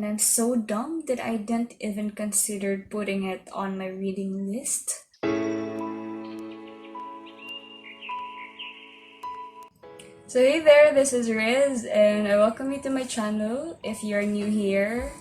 and I'm so dumb that I didn't even consider putting it on my reading list. So hey there, this is Riz, and I welcome you to my channel. If you're new here,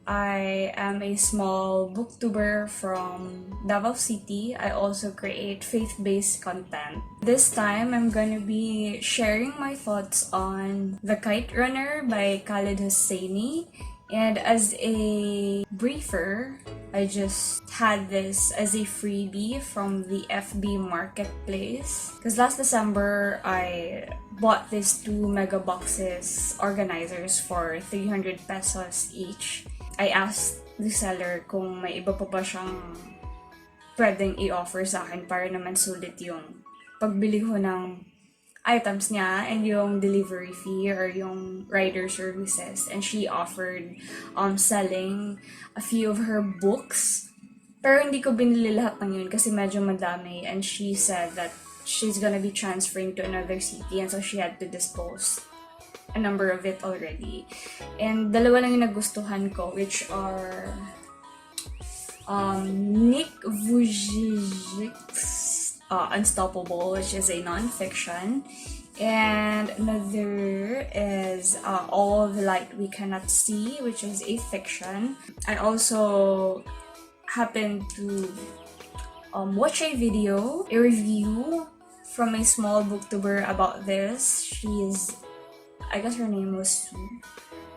I am a small booktuber from Davao City. I also create faith-based content. This time, I'm gonna be sharing my thoughts on The Kite Runner by Khaled Hosseini. And as a briefer, I just had this as a freebie from the FB Marketplace. Because last December, I bought these 2 mega boxes organizers for 300 pesos each. I asked the seller kung may iba pa ba siyang pwedeng i-offer sa akin para naman sulit yung pagbili ko ng items niya and yung delivery fee or yung rider services. And she offered selling a few of her books. Pero hindi ko binili lahat ng yun kasi medyo madami. And she said that she's gonna be transferring to another city and so she had to dispose a number of it already. And dalawa lang yung nagustuhan ko, which are Nick Vujicic's Unstoppable, which is a non-fiction, and another is All the Light We Cannot See, which is a fiction. I also happened to watch a review from a small booktuber about this. I guess her name was Sue.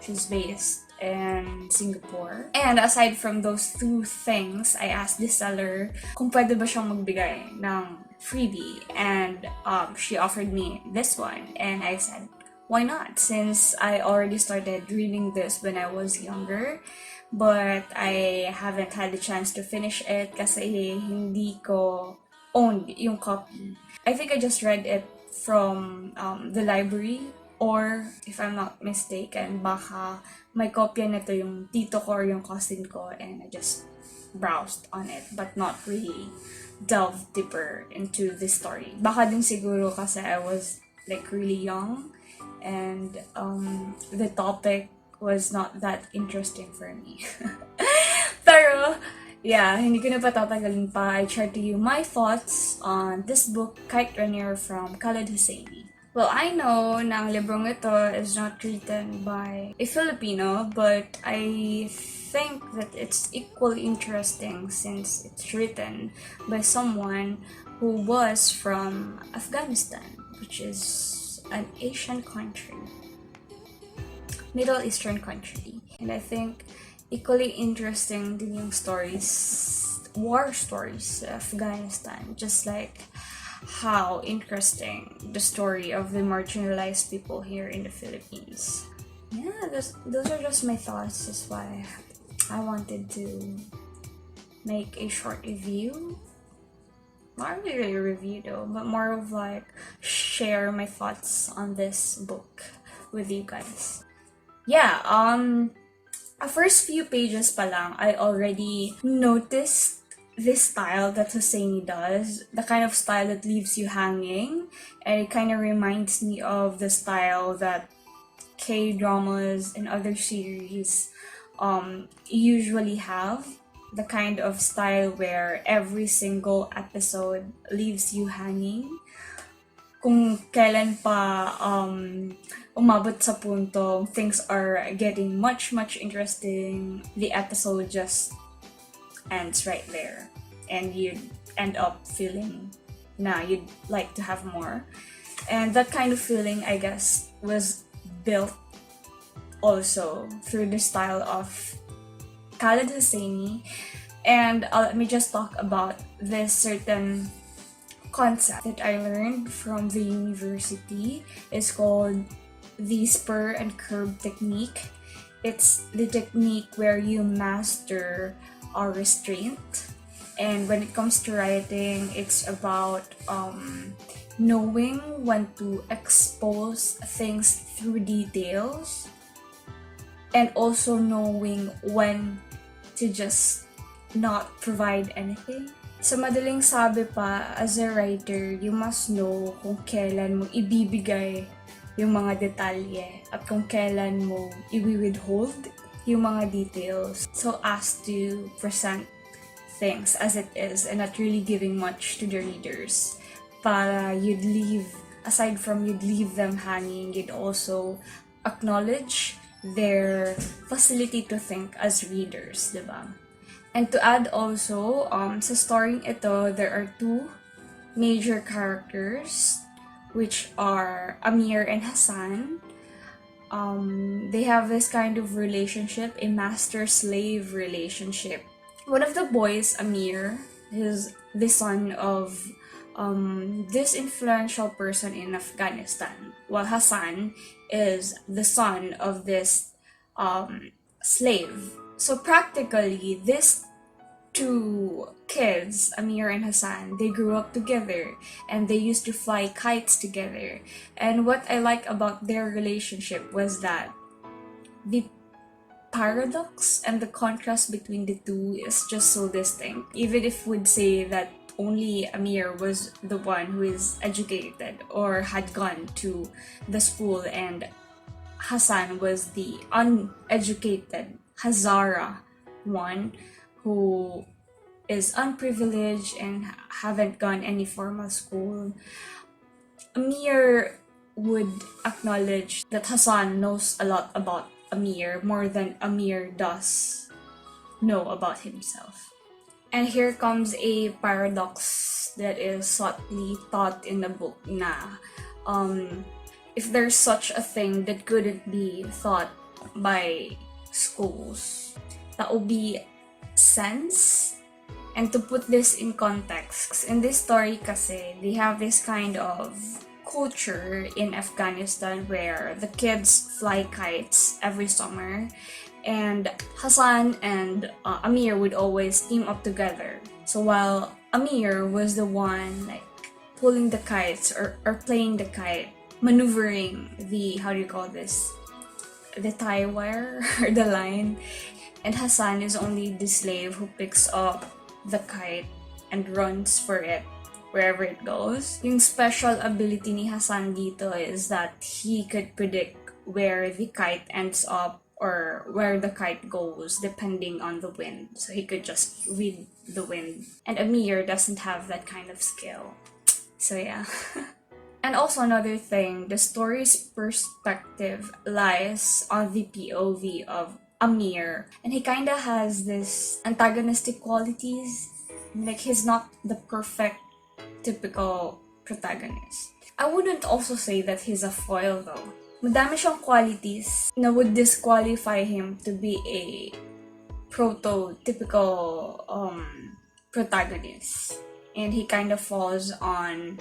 She's based in Singapore. And aside from those 2 things, I asked the seller kung pwede ba siyang magbigay ng freebie. And she offered me this one. And I said, why not? Since I already started reading this when I was younger, but I haven't had the chance to finish it kasi hindi ko owned yung copy. I think I just read it from the library. Or, if I'm not mistaken, baka may kopya nito yung tito ko or yung cousin ko and I just browsed on it but not really delved deeper into the story. Baka din siguro kasi I was like really young and the topic was not that interesting for me. Pero, yeah, hindi ko na patatagalin pa. I share to you my thoughts on this book, Kite Runner from Khaled Hosseini. Well, I know na ang librong ito is not written by a Filipino, but I think that it's equally interesting since it's written by someone who was from Afghanistan, which is an Asian country, Middle Eastern country. And I think equally interesting din yung war stories of Afghanistan, just like how interesting the story of the marginalized people here in the Philippines. Yeah, those are just my thoughts. That's why I wanted to make a short review. Not really a review though, but more of like share my thoughts on this book with you guys. Yeah, a first few pages pa lang, I already noticed this style that Hosseini does, the kind of style that leaves you hanging, and it kind of reminds me of the style that K-dramas and other series usually have, the kind of style where every single episode leaves you hanging. Kung kailan pa umabot sa punto, things are getting much interesting, the episode just ends right there and you end up feeling you'd like to have more. And that kind of feeling, I guess, was built also through the style of Khaled Hosseini. And let me just talk about this certain concept that I learned from the university. It's called the Spur and Curb technique. It's the technique where you master our restraint, and when it comes to writing, it's about knowing when to expose things through details and also knowing when to just not provide anything. Sa madaling sabi pa, as a writer, you must know kung kailan mo ibibigay yung mga detalye at kung kailan mo i-withhold yung mga details so as to present things as it is and not really giving much to the readers. Para aside from you'd leave them hanging, you'd also acknowledge their facility to think as readers, diba? And to add also, sa story ito, there are two major characters, which are Amir and Hassan. They have this kind of relationship, a master-slave relationship. One of the boys, Amir, is the son of this influential person in Afghanistan, while Hassan is the son of this slave. So practically, these two kids, Amir and Hassan, they grew up together and they used to fly kites together. And what I like about their relationship was that the paradox and the contrast between the two is just so distinct. Even if we'd say that only Amir was the one who is educated or had gone to the school and Hassan was the uneducated Hazara one who is unprivileged and haven't gone any formal school. Amir would acknowledge that Hassan knows a lot about Amir more than Amir does know about himself. And here comes a paradox that is subtly taught in the book na if there's such a thing that couldn't be taught by schools, that would be sense. And to put this in context, in this story kasi, they have this kind of culture in Afghanistan where the kids fly kites every summer, and Hassan and Amir would always team up together. So while Amir was the one like pulling the kites or playing the kite, maneuvering the, how do you call this, the tie wire or the line, and Hassan is only the slave who picks up the kite and runs for it wherever it goes. Yung special ability ni Hassan dito is that he could predict where the kite ends up or where the kite goes depending on the wind. So he could just read the wind. And Amir doesn't have that kind of skill. So yeah. And also another thing, the story's perspective lies on the POV of Amir, and he kinda has this antagonistic qualities. Like, he's not the perfect typical protagonist. I wouldn't also say that he's a foil though. Madami siyang qualities na would disqualify him to be a prototypical protagonist. And he kind of falls on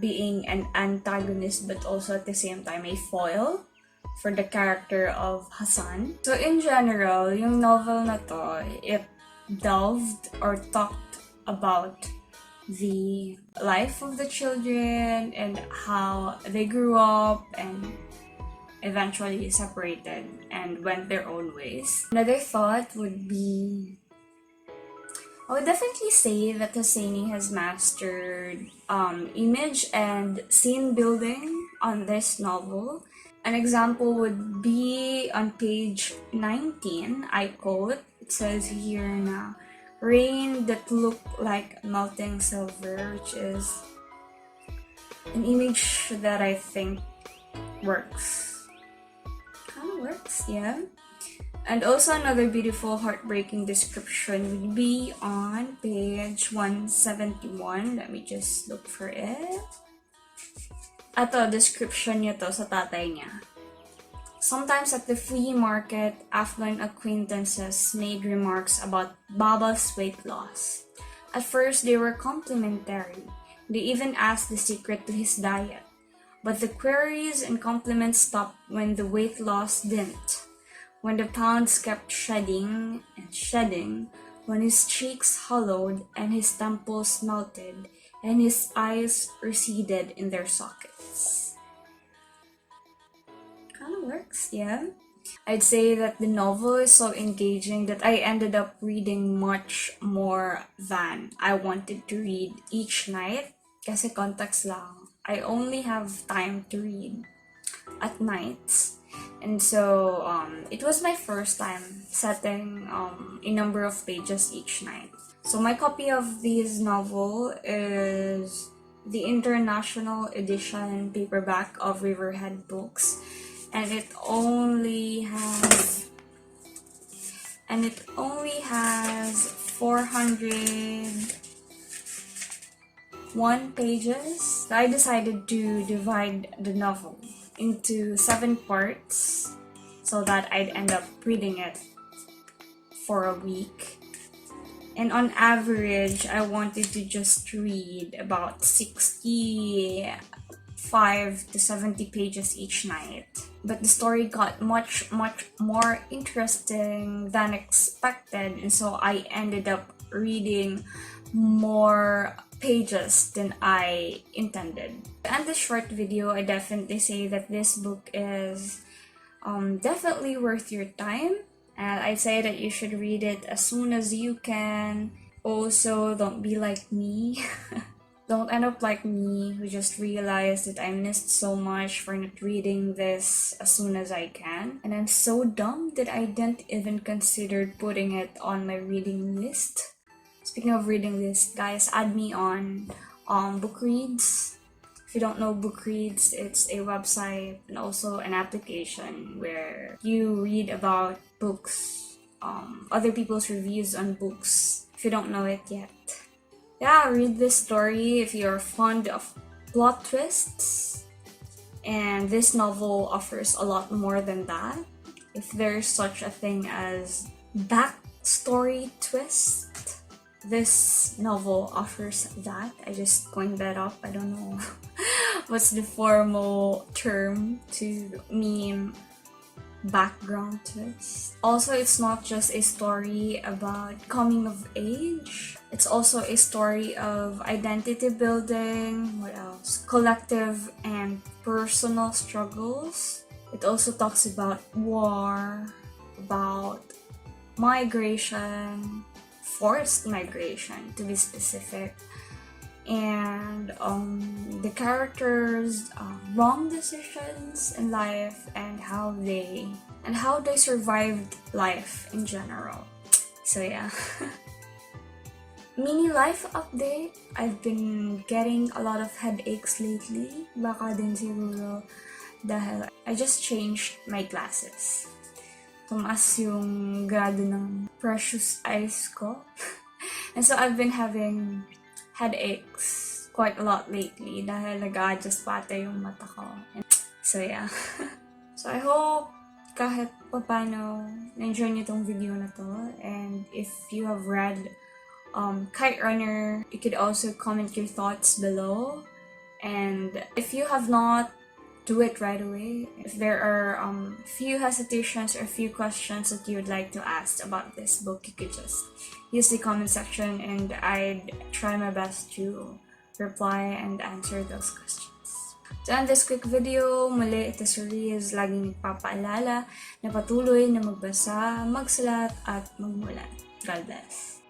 being an antagonist but also at the same time a foil for the character of Hassan. So in general, yung novel na to, it delved or talked about the life of the children and how they grew up and eventually separated and went their own ways. Another thought would be, I would definitely say that Hosseini has mastered image and scene building on this novel. An example would be on page 19, I quote, it says here na, rain that looked like melting silver, which is an image that I think works. Kind of works, yeah. And also another beautiful heartbreaking description would be on page 171. Let me just look for it. Ato, description niya to sa tatay niya. Sometimes at the flea market, Afghan acquaintances made remarks about Baba's weight loss. At first, they were complimentary. They even asked the secret to his diet. But the queries and compliments stopped when the weight loss didn't. When the pounds kept shedding and shedding, when his cheeks hollowed and his temples melted, and his eyes receded in their sockets. Kind of works, yeah. I'd say that the novel is so engaging that I ended up reading much more than I wanted to read each night. Kasi context lang, I only have time to read at nights. And so it was my first time setting a number of pages each night. So my copy of this novel is the international edition paperback of Riverhead Books, and it only has 401 pages. So I decided to divide the novel into 7 parts so that I'd end up reading it for a week. And on average, I wanted to just read about 65 to 70 pages each night. But the story got much more interesting than expected, and so I ended up reading more pages than I intended. To end this short video, I definitely say that this book is definitely worth your time. And I'd say that you should read it as soon as you can. Also, don't be like me. Don't end up like me, who just realized that I missed so much for not reading this as soon as I can. And I'm so dumb that I didn't even consider putting it on my reading list. Speaking of reading list, guys, add me on BookReads. If you don't know BookReads, it's a website and also an application where you read about books, other people's reviews on books, if you don't know it yet. Yeah, read this story if you're fond of plot twists, and this novel offers a lot more than that. If there's such a thing as backstory twist, this novel offers that. I just coined that up. I don't know what's the formal term to meme background twist. Also, it's not just a story about coming of age. It's also a story of identity building, what else? Collective and personal struggles. It also talks about war, about migration, forced migration to be specific, and the characters' wrong decisions in life and how they survived life in general. So yeah. Mini life update. I've been getting a lot of headaches lately. Baka din siguro dahil I just changed my glasses. Tumaas yung grado ng precious eyes ko. And so I've been having headaches quite a lot lately dahil nag-a-adjust pata yung mata ko. So yeah. So I hope kahit papano na-enjoy niyo tong video na to. And if you have read Kite Runner, you could also comment your thoughts below. And if you have not, do it right away. If there are few hesitations or few questions that you would like to ask about this book, you could just use the comment section and I'd try my best to reply and answer those questions. To end this quick video, muli ito si Riz, laging nagpapaalala na patuloy na magbasa, magsulat at magmulat. God bless.